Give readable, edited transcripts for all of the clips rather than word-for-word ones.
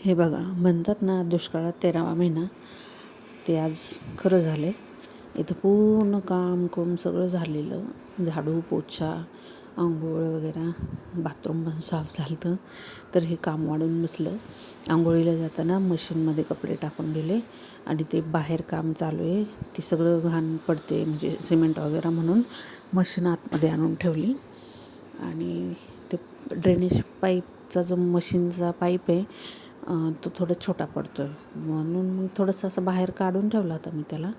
हे बघा, म्हणतात ना दुष्काळात 13वा महिना, ते आज खरं झालं आहे. इथं पूर्ण काम सगळं झालेलं, झाडू पोछा आंघोळ वगैरे, बाथरूम पण साफ झालं होतं. तर हे काम वाढून बसलं. आंघोळीला जाताना मशीनमध्ये कपडे टाकून गेले आणि ते बाहेर काम चालू आहे, ते सगळं घाण पडते म्हणजे सिमेंट वगैरे, म्हणून मशीन आतमध्ये आणून ठेवली. आणि ते ड्रेनेज पाईपचा जो मशीनचा पाईप आहे तो थोडा छोटा पडतो आहे, म्हणून मग थोडंसं असं बाहेर काढून ठेवला होता मी त्याला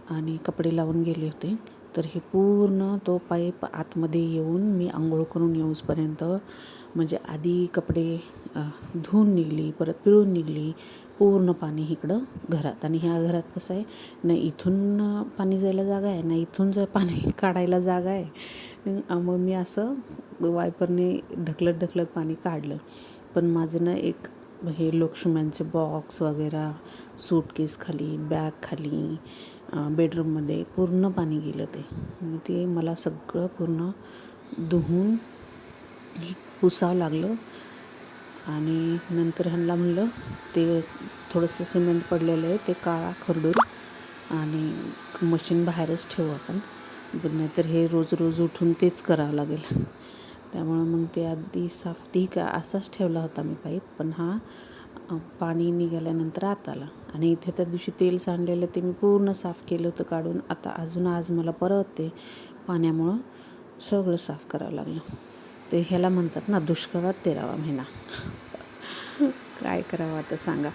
आणि कपडे लावून गेले होते. तर हे पूर्ण तो पाईप आतमध्ये येऊन मी आंघोळ करून येऊसपर्यंत, म्हणजे आधी कपडे धुवून निघली, परत पिळून निघली, पूर्ण पाणी इकडं घरात. आणि ह्या घरात कसं आहे, ना इथून पाणी जायला जागा आहे, ना इथून पाणी काढायला जागा आहे. मग मी असं वायपरने ढकलत पाणी काढलं. पण माझं ना एक हे लक्ष्म्यांचे बॉक्स वगैरे, सूटकेस खाली, बॅग खाली, बेडरूममध्ये पूर्ण पाणी गेलं. मग ते मला सगळं पूर्ण धुवून पुसावं लागलं. आणि नंतर ह्यांना म्हणलं ते थोडंसं सिमेंट पडलेलं आहे ते काळा खरडून आणि मशीन बाहेरच ठेवू आपण, पण नाहीतर हे रोज उठून तेच करावं लागेल. त्यामुळं मग ते आधी साफ ठीक आहे असाच ठेवला होता मी पाईप, पण हा पाणी निघाल्यानंतर आत आला. आणि इथे त्या दिवशी तेल सांडलेलं ते मी पूर्ण साफ केलं होतं काढून. आता अजून आज मला परत ते पाण्यामुळं सगळं साफ करावं लागलं. ते ह्याला म्हणतात ना दुष्काळात 13वा महिना. काय करावं आता सांगा.